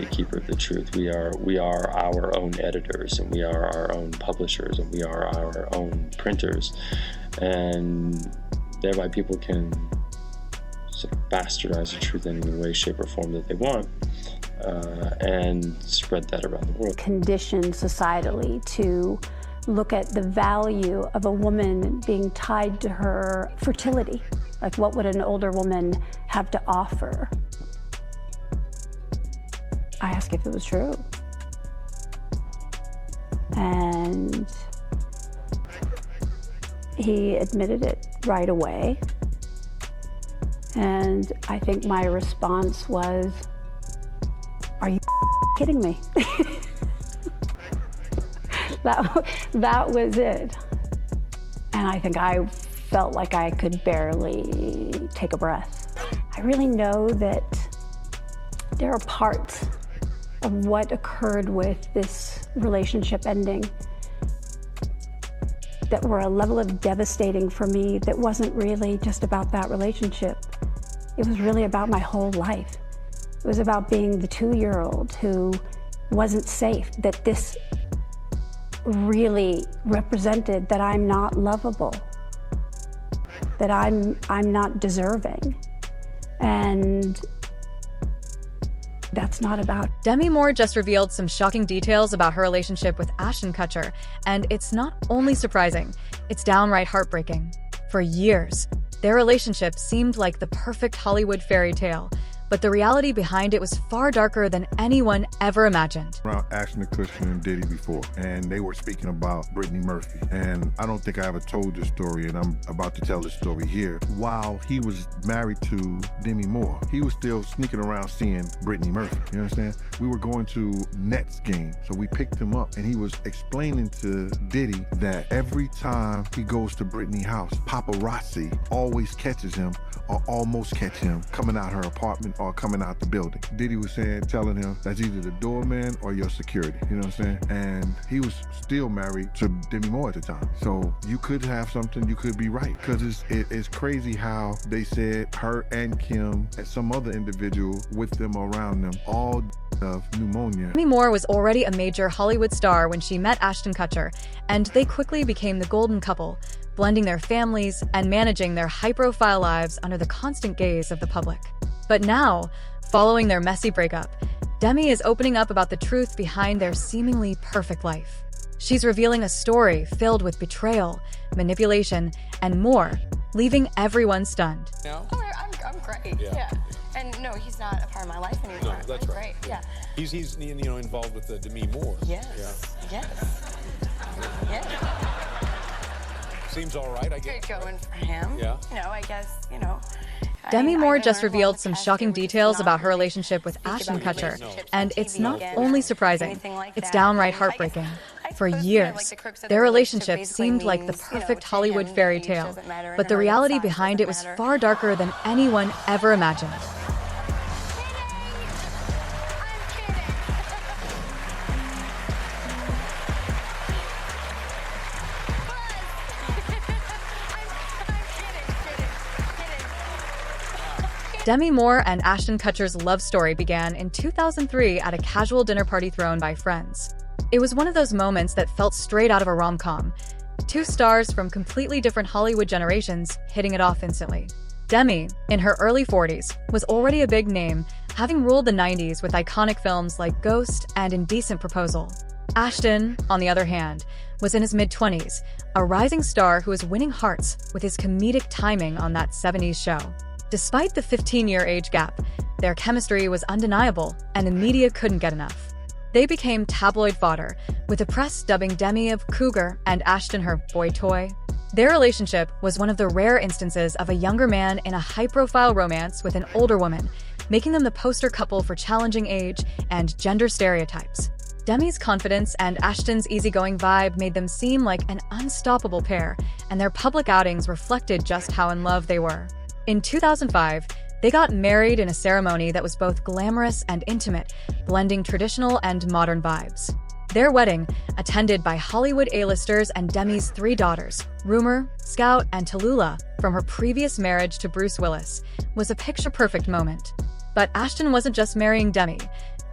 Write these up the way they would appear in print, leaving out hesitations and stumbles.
Gatekeeper of the truth. We are our own editors, and we are our own publishers, and we are our own printers, and thereby people can sort of bastardize the truth in any way, shape, or form that they want, and spread that around the world. Conditioned societally to look at the value of a woman being tied to her fertility. Like, what would an older woman have to offer? I asked if it was true. And he admitted it right away. And I think my response was, "Are you kidding me?" That was it. And I think I felt like I could barely take a breath. I really know that there are parts of what occurred with this relationship ending that were a level of devastating for me that wasn't really just about that relationship. It was really about my whole life. It was about being the 2-year-old who wasn't safe, that this really represented that I'm not lovable, that I'm not deserving. And that's not about. Demi Moore just revealed some shocking details about her relationship with Ashton Kutcher, and it's not only surprising, it's downright heartbreaking. For years, their relationship seemed like the perfect Hollywood fairy tale, but the reality behind it was far darker than anyone ever imagined. Around Ashton Kutcher and Diddy before, and they were speaking about Brittany Murphy. And I don't think I ever told this story, and I'm about to tell this story here. While he was married to Demi Moore, he was still sneaking around seeing Brittany Murphy, you understand? We were going to Nets game, so we picked him up, and he was explaining to Diddy that every time he goes to Brittany's house, paparazzi always catches him or almost catch him coming out her apartment or coming out the building. Diddy was telling him that's either the doorman or your security, you know what I'm saying? And he was still married to Demi Moore at the time. So you could have something, you could be right. Because it's crazy how they said her and Kim and some other individual with them around them all of pneumonia. Demi Moore was already a major Hollywood star when she met Ashton Kutcher, and they quickly became the golden couple, blending their families and managing their high-profile lives under the constant gaze of the public. But now, following their messy breakup, Demi is opening up about the truth behind their seemingly perfect life. She's revealing a story filled with betrayal, manipulation, and more, leaving everyone stunned. Oh, I'm great. Yeah. And no, he's not a part of my life anymore. No, that's right. Great. Yeah. He's involved with Demi Moore. Yes. Yeah. Yes. Yeah. Seems all right, I guess. Good going for him. Yeah. I guess, Demi Moore just revealed some shocking details about her relationship with Ashton Kutcher, and it's not only surprising, it's downright heartbreaking. For years, their relationship seemed like the perfect Hollywood fairy tale, but the reality behind it was far darker than anyone ever imagined. Demi Moore and Ashton Kutcher's love story began in 2003 at a casual dinner party thrown by friends. It was one of those moments that felt straight out of a rom-com. Two stars from completely different Hollywood generations hitting it off instantly. Demi, in her early 40s, was already a big name, having ruled the 90s with iconic films like Ghost and Indecent Proposal. Ashton, on the other hand, was in his mid-20s, a rising star who was winning hearts with his comedic timing on that 70s show. Despite the 15-year age gap, their chemistry was undeniable, and the media couldn't get enough. They became tabloid fodder, with the press dubbing Demi a cougar and Ashton her boy toy. Their relationship was one of the rare instances of a younger man in a high-profile romance with an older woman, making them the poster couple for challenging age and gender stereotypes. Demi's confidence and Ashton's easygoing vibe made them seem like an unstoppable pair, and their public outings reflected just how in love they were. In 2005, they got married in a ceremony that was both glamorous and intimate, blending traditional and modern vibes. Their wedding, attended by Hollywood A-listers and Demi's 3 daughters, Rumor, Scout, and Tallulah, from her previous marriage to Bruce Willis, was a picture-perfect moment. But Ashton wasn't just marrying Demi.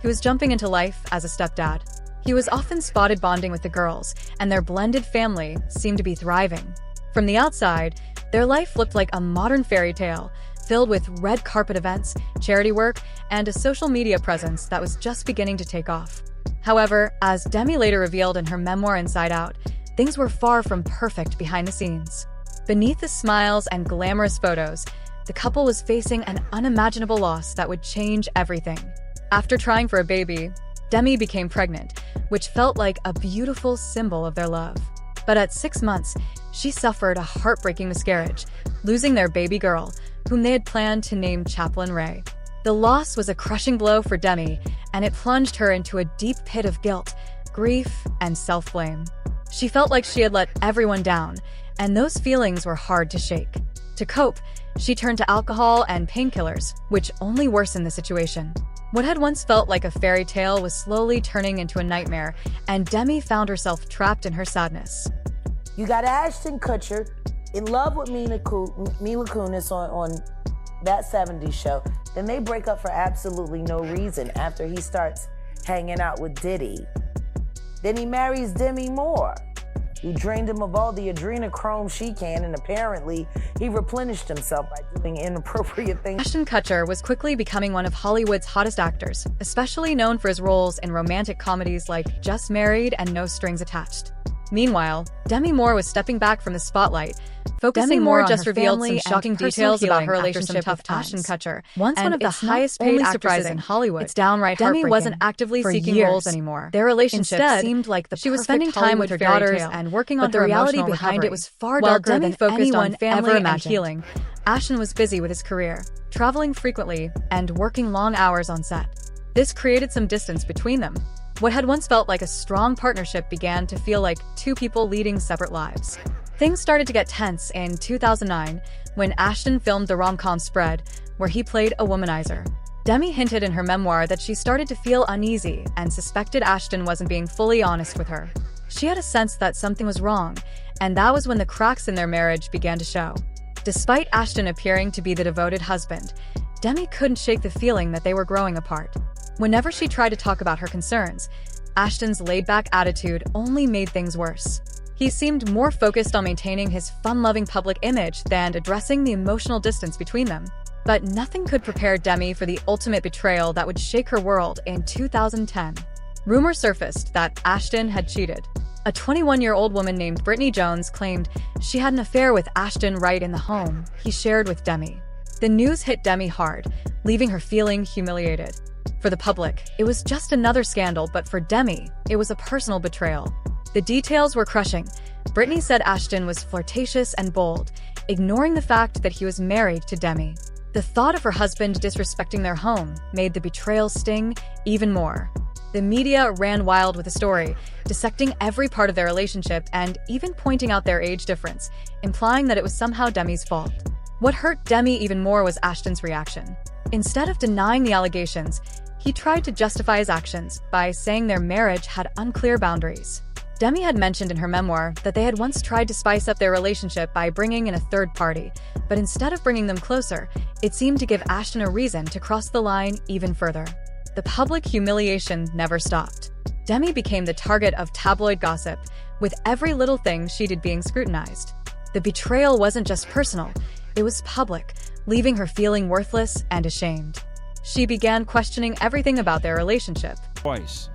He was jumping into life as a stepdad. He was often spotted bonding with the girls, and their blended family seemed to be thriving. From the outside, their life looked like a modern fairy tale, filled with red carpet events, charity work, and a social media presence that was just beginning to take off. However, as Demi later revealed in her memoir Inside Out, things were far from perfect behind the scenes. Beneath the smiles and glamorous photos, the couple was facing an unimaginable loss that would change everything. After trying for a baby, Demi became pregnant, which felt like a beautiful symbol of their love. But at 6 months, she suffered a heartbreaking miscarriage, losing their baby girl, whom they had planned to name Chaplain Ray. The loss was a crushing blow for Demi, and it plunged her into a deep pit of guilt, grief, and self-blame. She felt like she had let everyone down, and those feelings were hard to shake. To cope, she turned to alcohol and painkillers, which only worsened the situation. What had once felt like a fairy tale was slowly turning into a nightmare, and Demi found herself trapped in her sadness. You got Ashton Kutcher in love with Mila Kunis on that 70s show. Then they break up for absolutely no reason after he starts hanging out with Diddy. Then he marries Demi Moore, who drained him of all the adrenochrome she can, and apparently he replenished himself by doing inappropriate things. Ashton Kutcher was quickly becoming one of Hollywood's hottest actors, especially known for his roles in romantic comedies like Just Married and No Strings Attached. Meanwhile, Demi Moore was stepping back from the spotlight, focusing more on just revealed some shocking details about her relationship with Ashton Kutcher. Once one of the highest paid actresses in Hollywood, it's downright Demi wasn't actively seeking roles anymore. Their relationship seemed like she was spending time with her daughters and working on her reality behind it was far darker than anyone ever imagined. Healing, Ashton was busy with his career, traveling frequently and working long hours on set. This created some distance between them. What had once felt like a strong partnership began to feel like two people leading separate lives. Things started to get tense in 2009 when Ashton filmed the rom-com Spread, where he played a womanizer. Demi hinted in her memoir that she started to feel uneasy and suspected Ashton wasn't being fully honest with her. She had a sense that something was wrong, and that was when the cracks in their marriage began to show. Despite Ashton appearing to be the devoted husband, Demi couldn't shake the feeling that they were growing apart. Whenever she tried to talk about her concerns, Ashton's laid-back attitude only made things worse. He seemed more focused on maintaining his fun-loving public image than addressing the emotional distance between them. But nothing could prepare Demi for the ultimate betrayal that would shake her world in 2010. Rumors surfaced that Ashton had cheated. A 21-year-old woman named Brittany Jones claimed she had an affair with Ashton right in the home he shared with Demi. The news hit Demi hard, leaving her feeling humiliated. For the public, it was just another scandal, but for Demi, it was a personal betrayal. The details were crushing. Brittany said Ashton was flirtatious and bold, ignoring the fact that he was married to Demi. The thought of her husband disrespecting their home made the betrayal sting even more. The media ran wild with the story, dissecting every part of their relationship and even pointing out their age difference, implying that it was somehow Demi's fault. What hurt Demi even more was Ashton's reaction. Instead of denying the allegations, he tried to justify his actions by saying their marriage had unclear boundaries. Demi had mentioned in her memoir that they had once tried to spice up their relationship by bringing in a third party, but instead of bringing them closer, it seemed to give Ashton a reason to cross the line even further. The public humiliation never stopped. Demi became the target of tabloid gossip, with every little thing she did being scrutinized. The betrayal wasn't just personal, it was public, leaving her feeling worthless and ashamed. She began questioning everything about their relationship. Twice.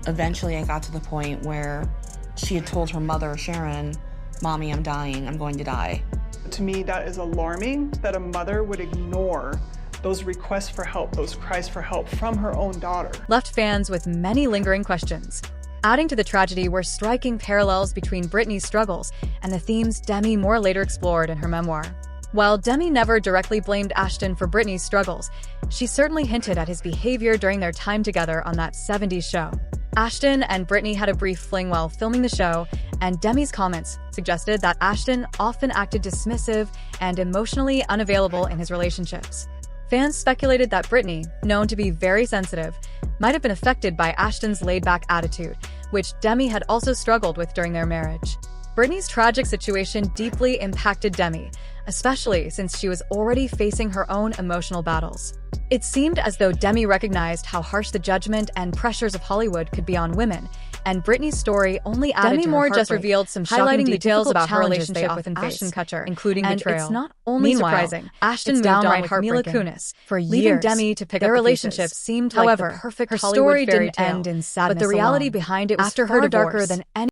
Eventually, I got to the point where she had told her mother, Sharon, "Mommy, I'm dying. I'm going to die." To me, that is alarming that a mother would ignore those requests for help, those cries for help from her own daughter. Left fans with many lingering questions. Adding to the tragedy were striking parallels between Brittany's struggles and the themes Demi Moore later explored in her memoir. While Demi never directly blamed Ashton for Brittany's struggles, she certainly hinted at his behavior during their time together on that 70s show. Ashton and Brittany had a brief fling while filming the show, and Demi's comments suggested that Ashton often acted dismissive and emotionally unavailable in his relationships. Fans speculated that Brittany, known to be very sensitive, might have been affected by Ashton's laid-back attitude, which Demi had also struggled with during their marriage. Brittany's tragic situation deeply impacted Demi, especially since she was already facing her own emotional battles. It seemed as though Demi recognized how harsh the judgment and pressures of Hollywood could be on women, and Brittany's story only added Demi to her Moore heartbreak, just revealed some highlighting shocking details about her challenges relationship they with often Ashton face, Kutcher, including and betrayal. it's not only Meanwhile, surprising, Ashton it's moved downright on with Mila heartbreaking. Kunis for Leaving years. Demi to pick Their up the relationship pieces. seemed However, like the perfect her Hollywood story fairy didn't tale, end in sadness but the reality alone. behind it was After far her darker divorce, than any